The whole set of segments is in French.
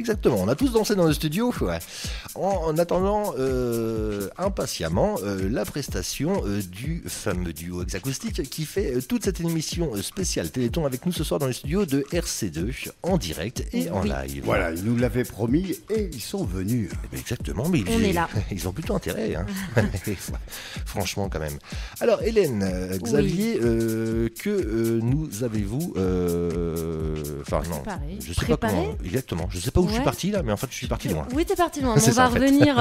Exactement, on a tous dansé dans le studio en attendant impatiemment la prestation du fameux duo Hexacoustique qui fait toute cette émission spéciale Téléthon avec nous ce soir dans le studio de RC2 en direct et en live. Voilà, ils nous l'avaient promis et ils sont venus. Exactement, mais on est là. Ils ont plutôt intérêt, hein. Franchement quand même. Alors Hélène, Xavier, que nous avez-vous préparé. Je sais pas comment exactement. Je sais pas où je suis parti là, mais en fait je suis parti loin. Oui, t'es parti loin. On va revenir.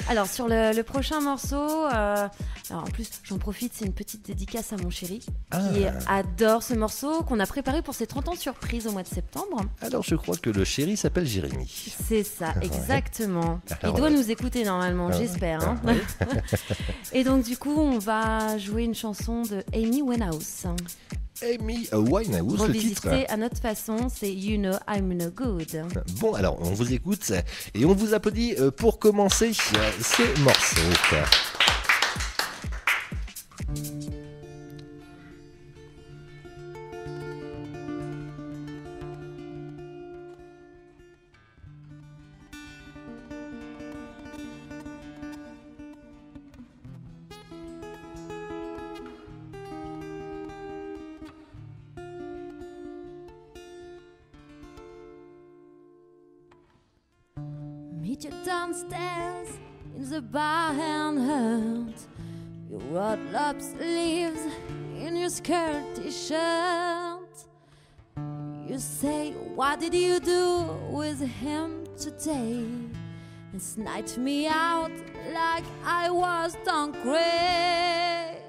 Alors sur le prochain morceau, alors en plus j'en profite, c'est une petite dédicace à mon chéri qui adore ce morceau qu'on a préparé pour ses 30 ans surprise au mois de septembre. Alors je crois que le chéri s'appelle Jérémy. C'est ça, exactement. Il doit nous écouter normalement, j'espère. Hein. Et donc du coup on va jouer une chanson de Amy Winehouse. Amy Winehouse, le titre. Revisité à notre façon, c'est You Know I'm No Good. Bon, alors, on vous écoute et on vous applaudit pour commencer ce morceau. Meet you downstairs in the bar and hurt. You rolled up sleeves in your skirt t-shirt. You say, what did you do with him today? And sniped me out like I was done crazy.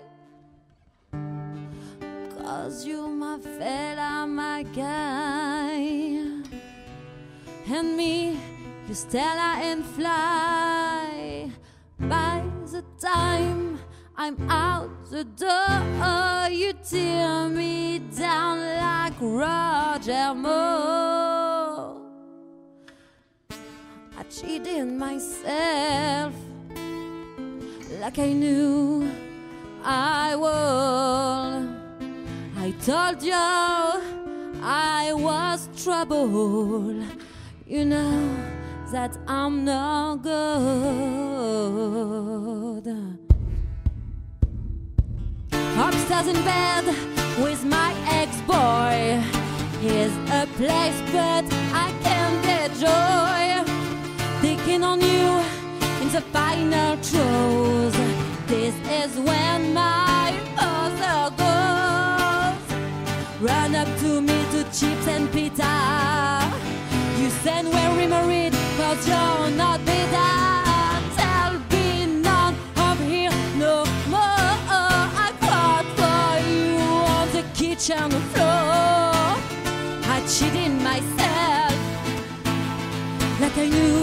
'Cause you my fella, my guy. And me, you Stella and fly. By the time I'm out the door, you tear me down like Roger Moore. I cheated myself like I knew I would. I told you I was trouble. You know that I'm no good. Upstairs in bed with my ex-boy. Here's a place but I can't enjoy. Thinking on you in the final throes. This is when my mother goes. Run up to me to chips and pita. You said we're remarried, cause you're not bitter. There'll be none of here no more. I cried for you on the kitchen floor. I cheated myself like I knew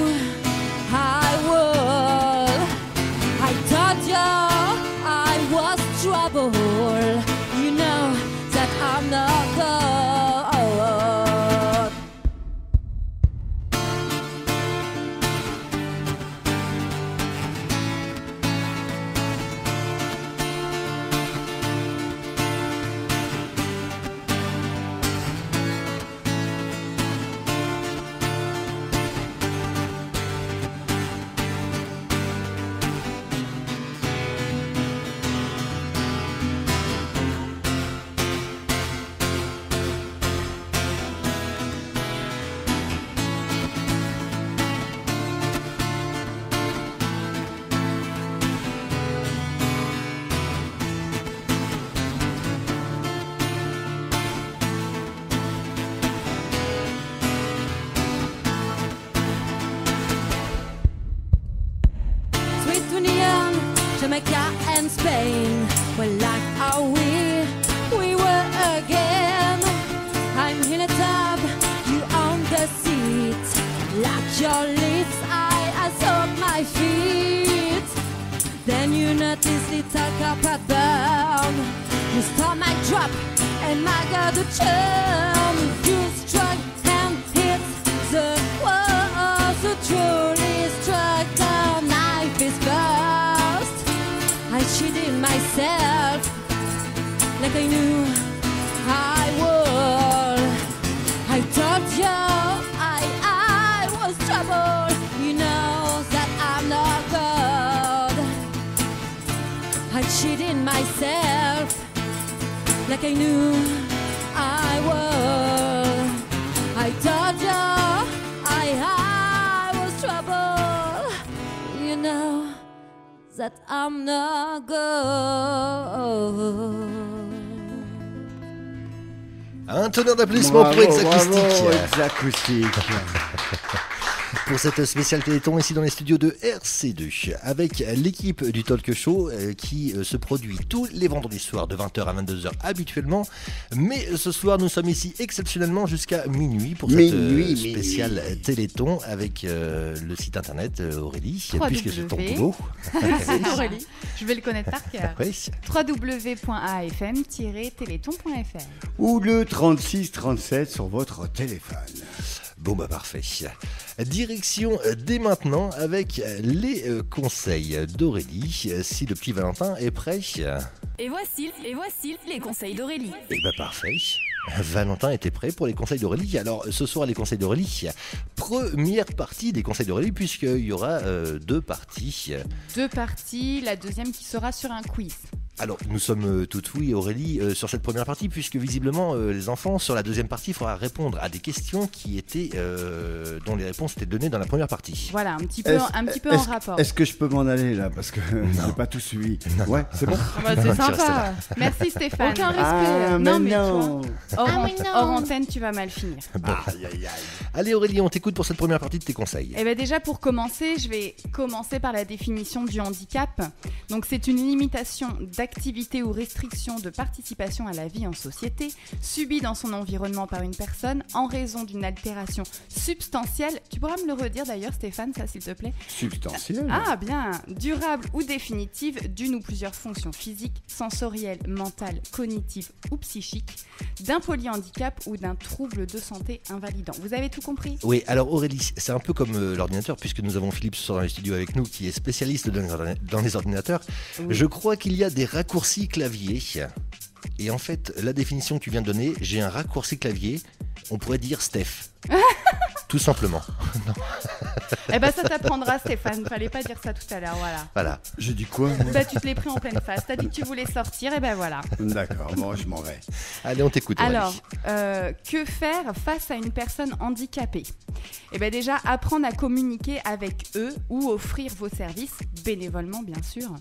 I would. I told you I was trouble. You know that I'm not good. Jamaica and Spain were like how we were again. I'm in a tub, you on the seat. Like your lips, I soak my feet. Then you notice little copper burn. Your stomach drop and my God to churn. You struck and hit the wall. So truly struck, the knife is first. I cheated myself like I knew I would. I told you I myself like I knew I would. I told you I was trouble. You know that I'm not good. Un tonnerre d'applaudissements pour Exacoustic. Bravo, Exacoustic. Pour cette spéciale Téléthon ici dans les studios de RC2 avec l'équipe du Talk Show qui se produit tous les vendredis soirs de 20h à 22h habituellement, mais ce soir nous sommes ici exceptionnellement jusqu'à minuit pour cette spéciale Téléthon avec le site internet Aurélie, puisque c'est ton boulot. C'est Aurélie, je vais le connaître par cœur. Oui. www.afm-téléthon.fr Ou le 3637 sur votre téléphone. Bon bah parfait. Direction dès maintenant avec les conseils d'Aurélie. Si le petit Valentin est prêt. Et voici les conseils d'Aurélie. Et bah parfait. Valentin était prêt pour les conseils d'Aurélie. Alors ce soir les conseils d'Aurélie, première partie des conseils d'Aurélie puisqu'il y aura deux parties. Deux parties, la deuxième qui sera sur un quiz. Alors nous sommes tout oui Aurélie sur cette première partie puisque visiblement les enfants sur la deuxième partie il faudra répondre à des questions qui étaient dont les réponses étaient données dans la première partie. Voilà, un petit peu en rapport. Est-ce que je peux m'en aller là parce que j'ai pas tout suivi. Ouais, c'est bon. C'est sympa. Merci Stéphane. Aucun respect. Non mais toi, hors antenne, tu vas mal finir. Bon. Allez Aurélie, on t'écoute pour cette première partie de tes conseils. Eh ben déjà pour commencer, je vais commencer par la définition du handicap. Donc c'est une limitation d'activité ou restriction de participation à la vie en société subie dans son environnement par une personne en raison d'une altération substantielle. Tu pourras me le redire d'ailleurs Stéphane, ça s'il te plaît. Substantielle. Ah bien, durable ou définitive d'une ou plusieurs fonctions physiques, sensorielles, mentales, cognitives ou psychiques, d'un polyhandicap ou d'un trouble de santé invalidant. Vous avez tout compris ? Oui, alors Aurélie, c'est un peu comme l'ordinateur puisque nous avons Philippe ce soir dans les studios avec nous qui est spécialiste dans les ordinateurs. Oui. Je crois qu'il y a des raccourcis clavier. Et en fait, la définition que tu viens de donner, j'ai un raccourci clavier, on pourrait dire Steph. Tout simplement. Non. Eh ben ça t'apprendra Stéphane, fallait pas dire ça tout à l'heure, voilà. J'ai dit quoi moi ? Bah tu te l'es pris en pleine face, t'as dit que tu voulais sortir, et ben voilà. D'accord, bon je m'en vais. Allez, on t'écoute. Alors, que faire face à une personne handicapée ? Eh ben déjà, apprendre à communiquer avec eux ou offrir vos services, bénévolement bien sûr.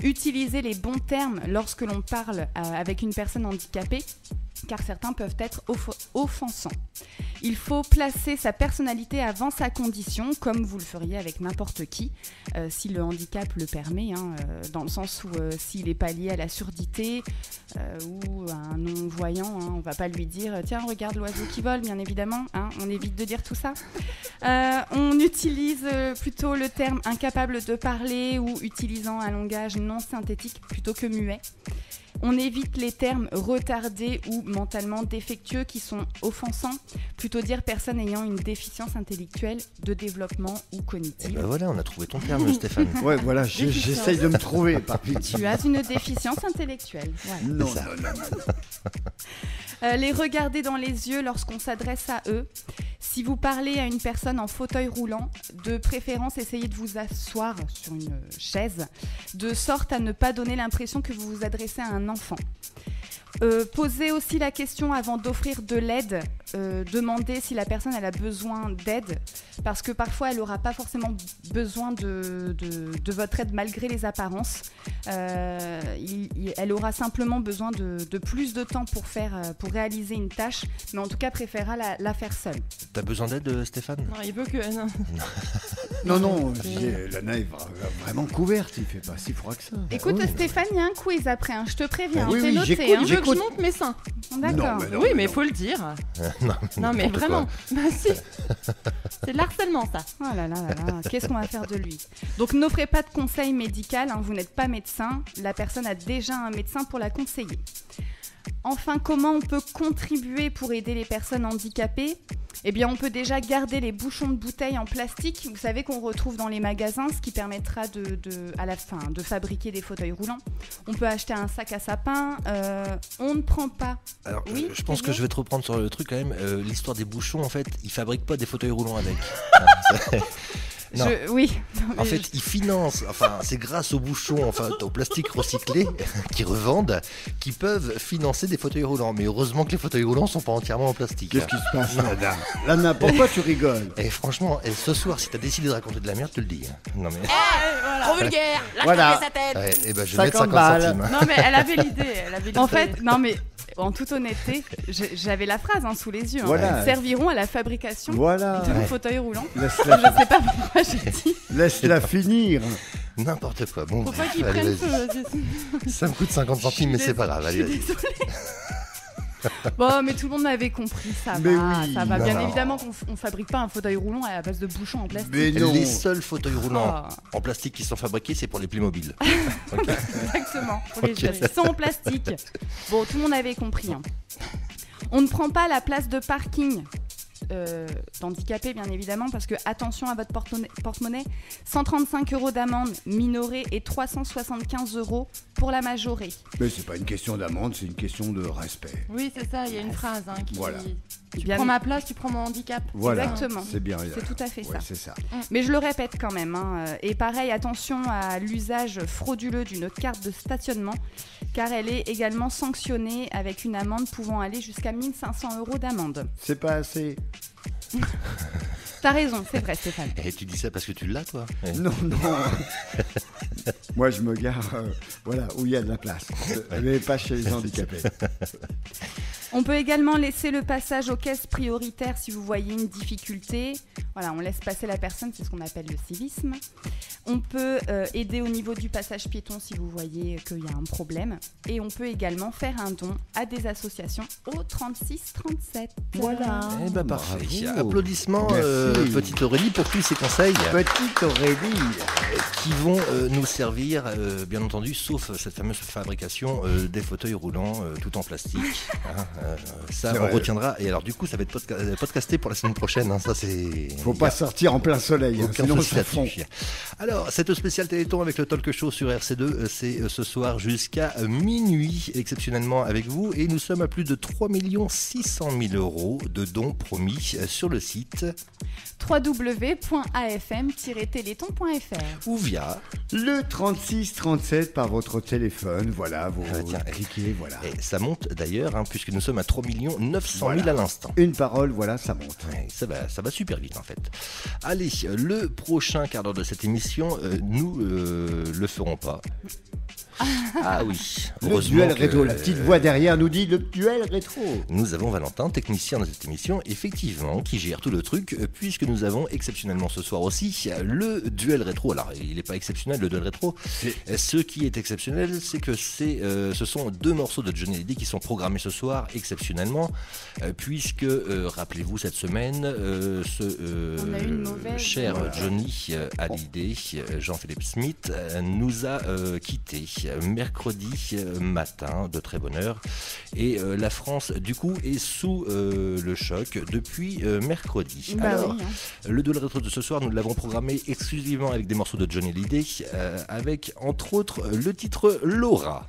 Utiliser les bons termes lorsque l'on parle avec une personne handicapée, car certains peuvent être offensants. Il faut placer sa personnalité avant sa condition, comme vous le feriez avec n'importe qui, si le handicap le permet, dans le sens où s'il n'est pas lié à la surdité ou à un non-voyant, on ne va pas lui dire « Tiens, regarde l'oiseau qui vole », bien évidemment, on évite de dire tout ça. On utilise plutôt le terme « incapable de parler » ou utilisant un langage non synthétique plutôt que muet. On évite les termes retardés ou mentalement défectueux qui sont offensants, plutôt dire personne ayant une déficience intellectuelle, de développement ou cognitive. Et ben voilà, on a trouvé ton terme, Stéphane. Ouais, voilà, j'essaye de me trouver. Tu as une déficience intellectuelle. Ouais. Non. Les regarder dans les yeux lorsqu'on s'adresse à eux. Si vous parlez à une personne en fauteuil roulant, de préférence essayez de vous asseoir sur une chaise, de sorte à ne pas donner l'impression que vous vous adressez à un enfant. Posez aussi la question avant d'offrir de l'aide, demandez si la personne elle a besoin d'aide, parce que parfois elle n'aura pas forcément besoin de votre aide malgré les apparences. Elle aura simplement besoin de plus de temps pour réaliser une tâche, mais en tout cas préférera la faire seule. T'as besoin d'aide, Stéphane ? Non, il veut que... Non, Lana est vraiment couverte, il fait pas si froid que ça. Écoute, oui. Stéphane, il y a un quiz après, je te préviens, oui, noté. J'écoute. Je monte mes seins. D'accord. Oui, mais il faut le dire. Non, mais vraiment. Bah, si. C'est de l'harcèlement, ça. Oh là là là là. Qu'est-ce qu'on va faire de lui ? Donc, n'offrez pas de conseil médical. Vous n'êtes pas médecin. La personne a déjà un médecin pour la conseiller. Enfin, comment on peut contribuer pour aider les personnes handicapées ? Eh bien, on peut déjà garder les bouchons de bouteilles en plastique, vous savez qu'on retrouve dans les magasins, ce qui permettra à la fin de fabriquer des fauteuils roulants. On peut acheter un sac à sapin. On ne prend pas. Alors, je pense que je vais te reprendre sur le truc quand même. L'histoire des bouchons, en fait, ils fabriquent pas des fauteuils roulants avec. Non. Oui. En fait, ils financent, c'est grâce aux bouchons, au plastique recyclé qu'ils revendent, qu'ils peuvent financer des fauteuils roulants. Mais heureusement que les fauteuils roulants sont pas entièrement en plastique. Qu'est-ce qui se passe, Lana? Lana, pourquoi tu rigoles? Et franchement, ce soir, si t'as décidé de raconter de la merde, te le dis. Non mais. Trop vulgaire. Là, Voilà. sa tête. Ouais, et ben je vais mettre 50 50 balles. centimes. Non, mais elle avait l'idée. En fait, non, mais en toute honnêteté, j'avais la phrase sous les yeux. Voilà. Ils serviront à la fabrication Voilà. de fauteuils roulants. Laisse-la, Je sais pas pourquoi j'ai dit. laisse-la finir. N'importe quoi. Bon, Faut pas qu'ils allez, prennent vas-y. feu. Ça me coûte 50 centimes, mais c'est pas grave. Allez, Je suis vas-y. désolée. Bon, mais tout le monde avait compris, ça Mais va, oui. ça va. Non, Bien non. évidemment qu'on fabrique pas un fauteuil roulant à la base de bouchons en plastique. Mais non. Les seuls fauteuils roulants Ah. en plastique qui sont fabriqués, c'est pour les Playmobil. Exactement. Pour les Ok. jeunes. Ils sont en plastique. Bon, tout le monde avait compris. On ne prend pas la place de parking d'handicapés, bien évidemment, parce que attention à votre porte-monnaie, 135 € d'amende minorée et 375 € pour la majorée. Mais c'est pas une question d'amende, c'est une question de respect. Oui, c'est ça, il y a une phrase qui. Voilà. Tu Bien- prends ma place, tu prends mon handicap. Voilà. Exactement. C'est bien. C'est tout à fait Ouais, ça. c'est ça. Mais je le répète quand même. Et pareil, attention à l'usage frauduleux d'une carte de stationnement, car elle est également sanctionnée avec une amende pouvant aller jusqu'à 1 500 € d'amende. C'est pas assez. T'as raison, c'est vrai, Stéphane. Et tu dis ça parce que tu l'as, toi? Ouais. Non, non. Moi, je me gare où il y a de la place. Mais pas chez les handicapés. On peut également laisser le passage aux caisses prioritaires si vous voyez une difficulté. Voilà, on laisse passer la personne, c'est ce qu'on appelle le civisme. On peut aider au niveau du passage piéton si vous voyez qu'il y a un problème. Et on peut également faire un don à des associations au 3637. Voilà. Eh ben parfait. Bravo. Applaudissements, Merci. petite Aurélie, pour tous ces conseils Petite Aurélie. qui vont nous servir, bien entendu, sauf cette fameuse fabrication des fauteuils roulants tout en plastique. Hein, ça, C'est on vrai. retiendra. Et alors, du coup, ça va être podcasté pour la semaine prochaine. Hein, ça, c'est. Faut pas sortir en plein soleil, Aucun sinon souci ça fond. là-dessus. Alors, cette spéciale Téléthon avec le talk show sur RC2, c'est ce soir jusqu'à minuit, exceptionnellement avec vous. Et nous sommes à plus de 3 600 000 € de dons promis sur le site www.afm-téléthon.fr. ou via. Le 3637 par votre téléphone, voilà, vous Tiens, cliquez, voilà. Et ça monte d'ailleurs, hein, puisque nous sommes à 3 900 000 Voilà. à l'instant. Une parole, voilà, ça monte. Ouais, ça va super vite en fait. Allez, le prochain quart d'heure de cette émission, nous le ferons pas. Ah oui. Le heureusement duel que, rétro, la petite voix derrière nous dit le duel rétro. Nous avons Valentin, technicien de cette émission, effectivement, qui gère tout le truc, puisque nous avons exceptionnellement ce soir aussi le duel rétro. Alors, il n'est pas exceptionnel le duel rétro. Ce qui est exceptionnel, c'est que ce sont 2 morceaux de Johnny Hallyday qui sont programmés ce soir exceptionnellement, puisque, rappelez-vous, cette semaine, On a eu une mauvaise. cher Johnny Hallyday, Jean-Philippe Smith, nous a quittés mercredi matin de très bonne heure. Et la France, du coup, est sous le choc depuis mercredi. Bah Alors, oui, hein. le duel rétro de ce soir, nous l'avons programmé exclusivement avec des morceaux de Johnny Hallyday, avec entre autres le titre Laura.